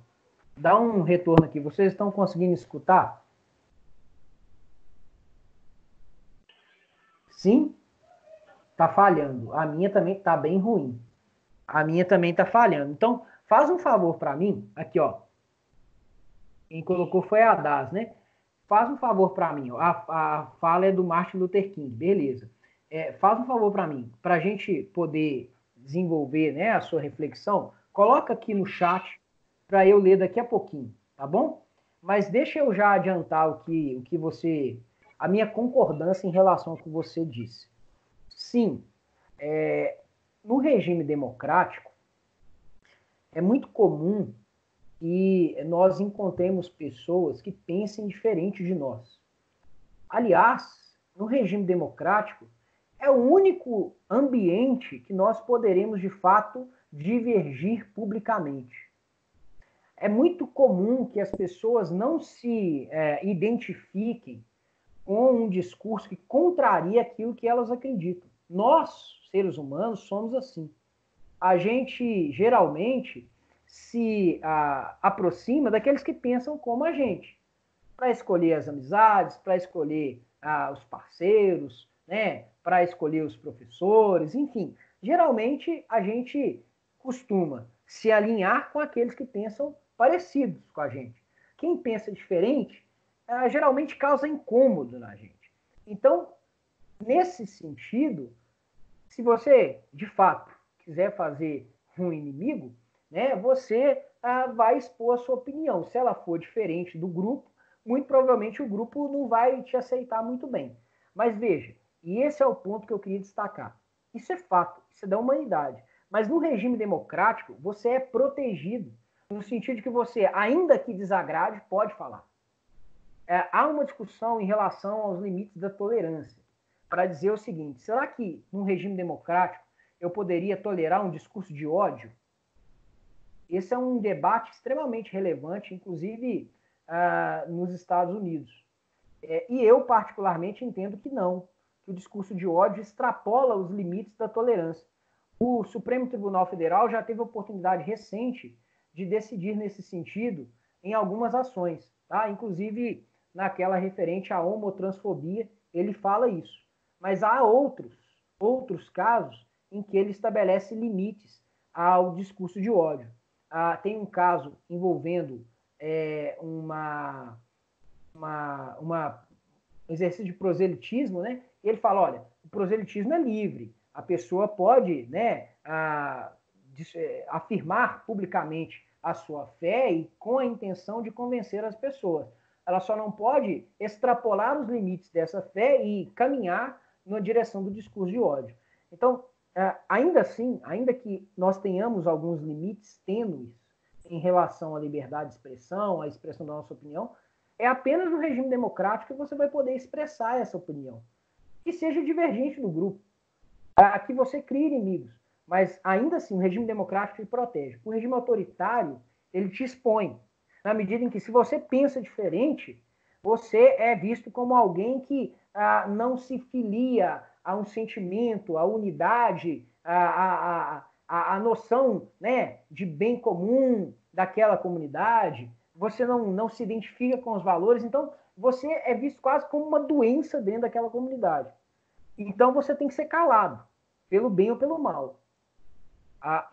Dá um retorno aqui. Vocês estão conseguindo escutar? Sim? Tá falhando. A minha também tá bem ruim. A minha também tá falhando. Então, faz um favor para mim. Aqui, ó. Quem colocou foi a Das, né? Faz um favor para mim. Ó. A fala é do Martin Luther King. Beleza. Faz um favor para mim. Para a gente poder desenvolver, né, a sua reflexão, coloca aqui no chat para eu ler daqui a pouquinho. Tá bom? Mas deixa eu já adiantar o que você... A minha concordância em relação ao que você disse. Sim, no regime democrático, é muito comum que nós encontremos pessoas que pensem diferente de nós. Aliás, no regime democrático, é o único ambiente que nós poderemos, de fato, divergir publicamente. É muito comum que as pessoas não se identifiquem com um discurso que contraria aquilo que elas acreditam. Nós, seres humanos, somos assim. A gente geralmente se aproxima daqueles que pensam como a gente, para escolher as amizades, para escolher os parceiros, né, para escolher os professores, enfim. Geralmente a gente costuma se alinhar com aqueles que pensam parecidos com a gente. Quem pensa diferente geralmente causa incômodo na gente. Então, nesse sentido, se você, de fato, quiser fazer um inimigo, né, você vai expor a sua opinião. Se ela for diferente do grupo, muito provavelmente o grupo não vai te aceitar muito bem. Mas veja, e esse é o ponto que eu queria destacar. Isso é fato, isso é da humanidade. Mas no regime democrático, você é protegido, no sentido de que você, ainda que desagrade, pode falar. Há uma discussão em relação aos limites da tolerância, para dizer o seguinte: será que num regime democrático eu poderia tolerar um discurso de ódio? Esse é um debate extremamente relevante, inclusive nos Estados Unidos. E eu, particularmente, entendo que não, que o discurso de ódio extrapola os limites da tolerância. O Supremo Tribunal Federal já teve oportunidade recente de decidir nesse sentido em algumas ações, tá? Inclusive naquela referente à homotransfobia, ele fala isso. Mas há outros casos em que ele estabelece limites ao discurso de ódio. Tem um caso envolvendo um exercício de proselitismo, né? E ele fala, olha, o proselitismo é livre, a pessoa pode, né, afirmar publicamente a sua fé e com a intenção de convencer as pessoas. Ela só não pode extrapolar os limites dessa fé e caminhar na direção do discurso de ódio. Então, ainda assim, ainda que nós tenhamos alguns limites tênues em relação à liberdade de expressão, à expressão da nossa opinião, é apenas no regime democrático que você vai poder expressar essa opinião, que seja divergente do grupo, que você crie inimigos, mas ainda assim o regime democrático te protege. O regime autoritário, ele te expõe, na medida em que se você pensa diferente, você é visto como alguém que não se filia a um sentimento, a unidade, a noção, né, de bem comum daquela comunidade, você não se identifica com os valores, então você é visto quase como uma doença dentro daquela comunidade. Então você tem que ser calado, pelo bem ou pelo mal.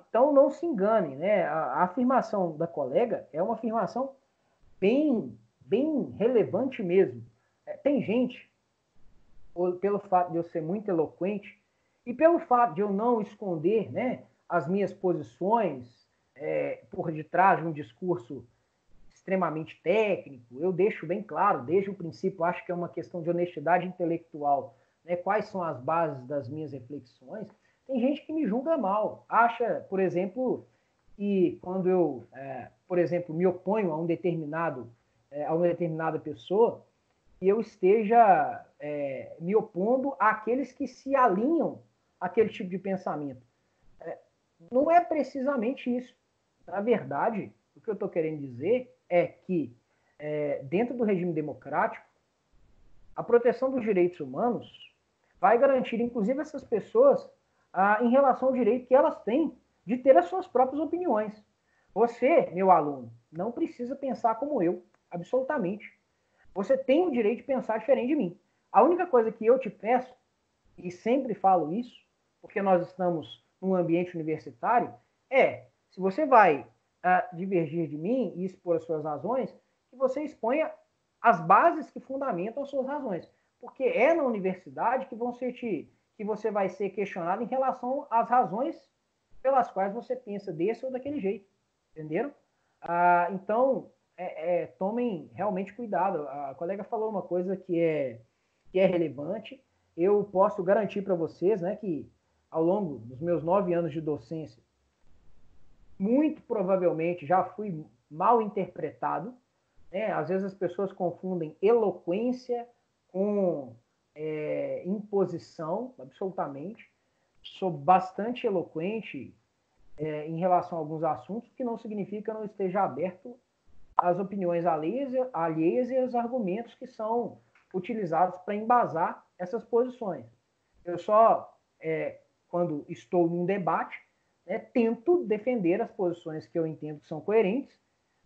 Então não se engane, né? A afirmação da colega é uma afirmação bem relevante mesmo. Tem gente, pelo fato de eu ser muito eloquente e pelo fato de eu não esconder, né, as minhas posições por detrás de um discurso extremamente técnico, eu deixo bem claro, desde o princípio, acho que é uma questão de honestidade intelectual, né, quais são as bases das minhas reflexões. Tem gente que me julga mal, acha, por exemplo, que quando eu, por exemplo, me oponho a uma determinada pessoa, que eu esteja me opondo àqueles que se alinham àquele tipo de pensamento. Não é precisamente isso. Na verdade, o que eu estou querendo dizer é que, dentro do regime democrático, a proteção dos direitos humanos vai garantir, inclusive, essas pessoas em relação ao direito que elas têm de ter as suas próprias opiniões. Você, meu aluno, não precisa pensar como eu, absolutamente. Você tem o direito de pensar diferente de mim. A única coisa que eu te peço, e sempre falo isso, porque nós estamos num ambiente universitário, se você vai divergir de mim e expor as suas razões, que você exponha as bases que fundamentam as suas razões. Porque é na universidade que você vai ser questionado em relação às razões pelas quais você pensa desse ou daquele jeito. Entenderam? Então, tomem realmente cuidado. A colega falou uma coisa que é relevante. Eu posso garantir para vocês, né, que ao longo dos meus 9 anos de docência, muito provavelmente já fui mal interpretado, né? Às vezes as pessoas confundem eloquência com imposição, absolutamente. Sou bastante eloquente em relação a alguns assuntos, que não significa que eu não esteja aberto às opiniões alheias e aos argumentos que são utilizados para embasar essas posições. Eu só, quando estou num debate, tento defender as posições que eu entendo que são coerentes,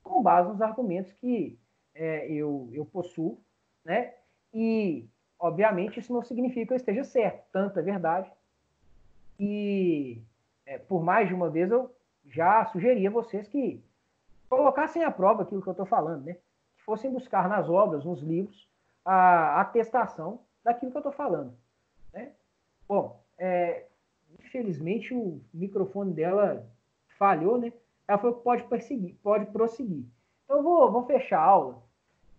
com base nos argumentos que eu possuo, né? E, obviamente, isso não significa que eu esteja certo, tanto é verdade. E, por mais de uma vez, eu já sugeri a vocês que colocassem à prova aquilo que eu estou falando, né? Que fossem buscar nas obras, nos livros, a atestação daquilo que eu estou falando, né? Bom, infelizmente o microfone dela falhou, né? Ela falou que pode prosseguir. Então eu vou fechar a aula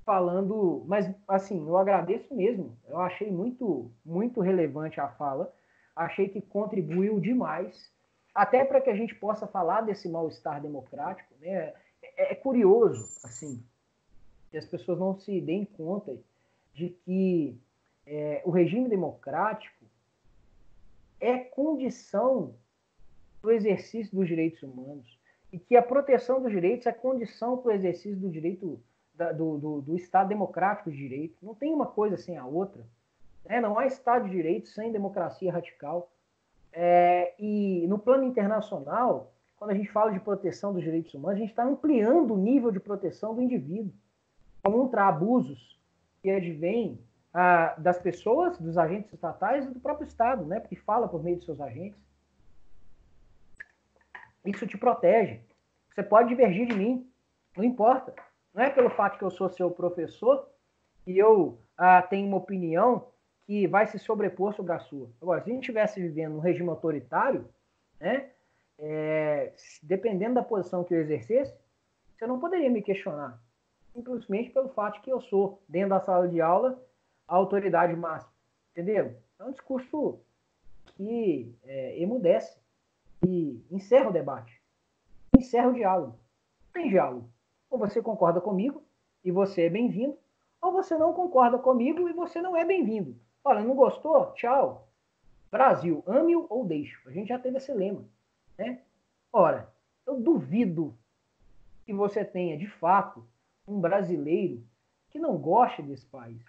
falando, mas assim, eu agradeço mesmo. Eu achei muito relevante a fala, achei que contribuiu demais, até para que a gente possa falar desse mal-estar democrático, né? É curioso, assim, que as pessoas não se deem conta de que o regime democrático é condição do exercício dos direitos humanos e que a proteção dos direitos é condição para o exercício do direito do Estado democrático de direito. Não tem uma coisa sem a outra. Né? Não há Estado de direito sem democracia radical. E no plano internacional, quando a gente fala de proteção dos direitos humanos, a gente está ampliando o nível de proteção do indivíduo contra abusos que advêm das pessoas, dos agentes estatais e do próprio Estado, né? Porque fala por meio de seus agentes. Isso te protege. Você pode divergir de mim, não importa. Não é pelo fato que eu sou seu professor e eu tenho uma opinião que vai se sobrepor sobre a sua. Agora, se a gente estivesse vivendo um regime autoritário, né, dependendo da posição que eu exercesse, você não poderia me questionar, simplesmente pelo fato que eu sou, dentro da sala de aula, a autoridade máxima. Entendeu? É um discurso que emudece e encerra o debate, encerra o diálogo. Não tem diálogo. Ou você concorda comigo e você é bem-vindo, ou você não concorda comigo e você não é bem-vindo. Olha, não gostou? Tchau. Brasil, ame-o ou deixe. A gente já teve esse lema, né? Ora, eu duvido que você tenha, de fato, um brasileiro que não goste desse país.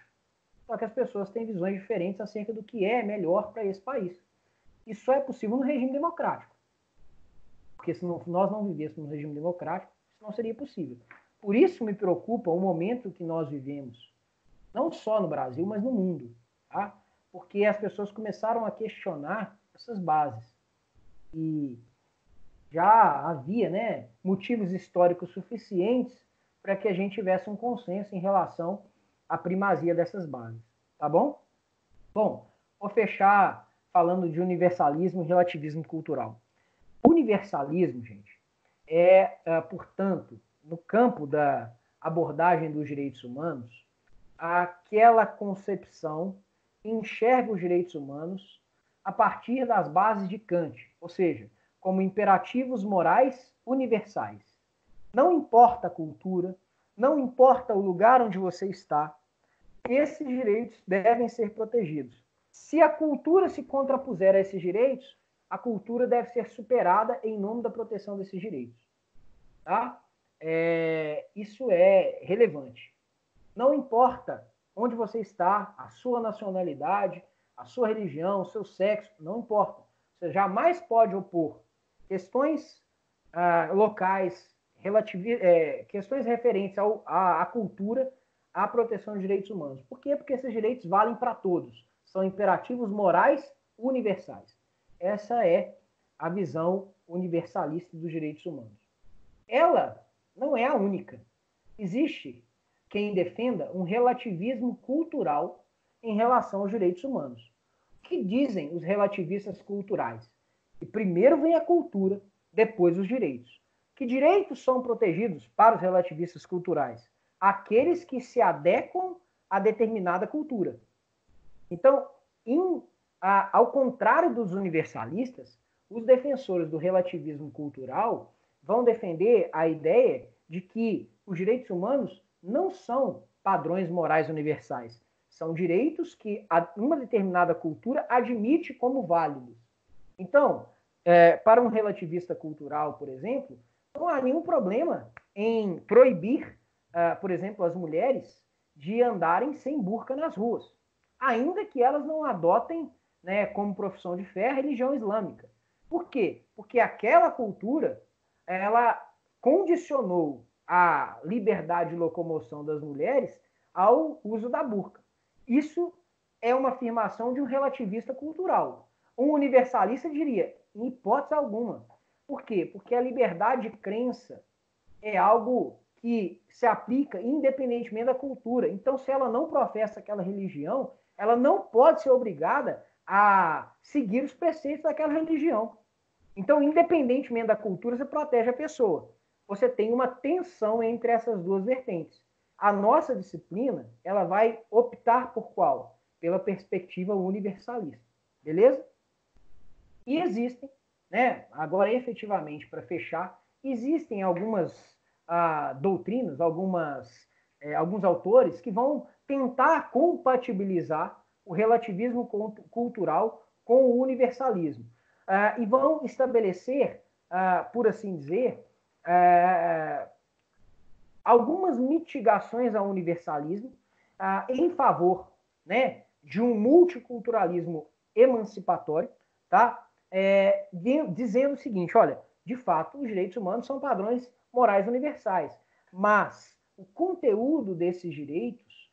Só que as pessoas têm visões diferentes acerca do que é melhor para esse país. Isso só é possível no regime democrático. Porque se nós não vivêssemos no regime democrático, isso não seria possível. Por isso me preocupa o momento que nós vivemos, não só no Brasil, mas no mundo. Tá? Porque as pessoas começaram a questionar essas bases. E já havia, né, motivos históricos suficientes para que a gente tivesse um consenso em relação à primazia dessas bases. Tá bom? Bom, vou fechar falando de universalismo e relativismo cultural. Universalismo, gente, portanto, no campo da abordagem dos direitos humanos, aquela concepção que enxerga os direitos humanos a partir das bases de Kant, ou seja, como imperativos morais universais. Não importa a cultura, não importa o lugar onde você está, esses direitos devem ser protegidos. Se a cultura se contrapuser a esses direitos, a cultura deve ser superada em nome da proteção desses direitos. Tá? Isso é relevante. Não importa onde você está, a sua nacionalidade, a sua religião, o seu sexo, não importa. Você jamais pode opor questões locais, questões referentes à cultura, à proteção dos direitos humanos. Por quê? Porque esses direitos valem para todos. São imperativos morais universais. Essa é a visão universalista dos direitos humanos. Ela não é a única. Existe quem defenda um relativismo cultural em relação aos direitos humanos. O que dizem os relativistas culturais? Que primeiro vem a cultura, depois os direitos. Que direitos são protegidos para os relativistas culturais? Aqueles que se adequam a determinada cultura. Então, ao contrário dos universalistas, os defensores do relativismo cultural vão defender a ideia de que os direitos humanos não são padrões morais universais. São direitos que uma determinada cultura admite como válidos. Então, para um relativista cultural, por exemplo, não há nenhum problema em proibir, por exemplo, as mulheres de andarem sem burca nas ruas, ainda que elas não adotem, né, como profissão de fé a religião islâmica. Por quê? Porque aquela cultura ela condicionou a liberdade de locomoção das mulheres ao uso da burca. Isso é uma afirmação de um relativista cultural. Um universalista diria, em hipótese alguma. Por quê? Porque a liberdade de crença é algo que se aplica independentemente da cultura. Então, se ela não professa aquela religião, ela não pode ser obrigada a seguir os preceitos daquela religião. Então, independentemente da cultura, você protege a pessoa. Você tem uma tensão entre essas duas vertentes. A nossa disciplina, ela vai optar por qual? Pela perspectiva universalista. Beleza? E existem, né, agora efetivamente, para fechar, existem algumas doutrinas, alguns autores que vão tentar compatibilizar o relativismo cultural com o universalismo. E vão estabelecer, por assim dizer, algumas mitigações ao universalismo em favor, né, de um multiculturalismo emancipatório, tá? Dizendo o seguinte, olha, de fato, os direitos humanos são padrões morais universais, mas o conteúdo desses direitos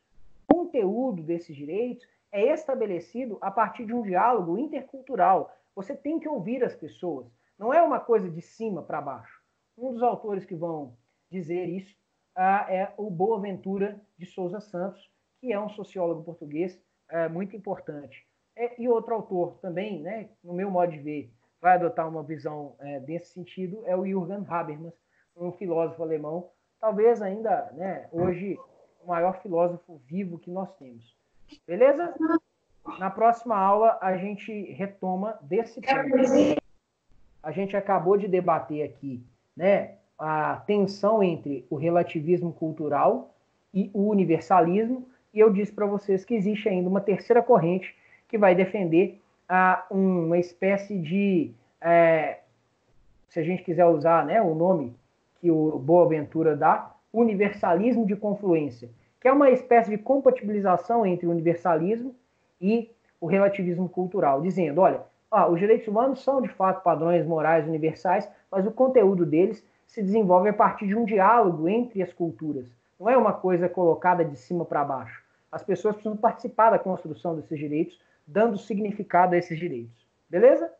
é estabelecido a partir de um diálogo intercultural. Você tem que ouvir as pessoas. Não é uma coisa de cima para baixo. Um dos autores que vão dizer isso é o Boaventura de Souza Santos, que é um sociólogo português muito importante. E outro autor também, né, no meu modo de ver, vai adotar uma visão desse sentido, é o Jürgen Habermas, um filósofo alemão, talvez ainda, né, hoje, o maior filósofo vivo que nós temos. Beleza? Na próxima aula, a gente retoma desse ponto. A gente acabou de debater aqui, né, a tensão entre o relativismo cultural e o universalismo, e eu disse para vocês que existe ainda uma terceira corrente que vai defender uma espécie de, se a gente quiser usar, né, o nome que o Boaventura dá, universalismo de confluência, que é uma espécie de compatibilização entre o universalismo e o relativismo cultural, dizendo, olha, os direitos humanos são de fato padrões morais universais, mas o conteúdo deles se desenvolve a partir de um diálogo entre as culturas. Não é uma coisa colocada de cima para baixo. As pessoas precisam participar da construção desses direitos, dando significado a esses direitos. Beleza?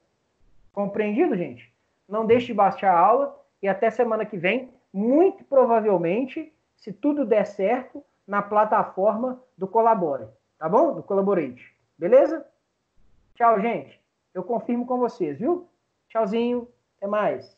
Compreendido, gente? Não deixe de baixar a aula e até semana que vem, muito provavelmente, se tudo der certo, na plataforma do Colabore, tá bom? Do Collaborate. Beleza? Tchau, gente. Eu confirmo com vocês, viu? Tchauzinho. Até mais.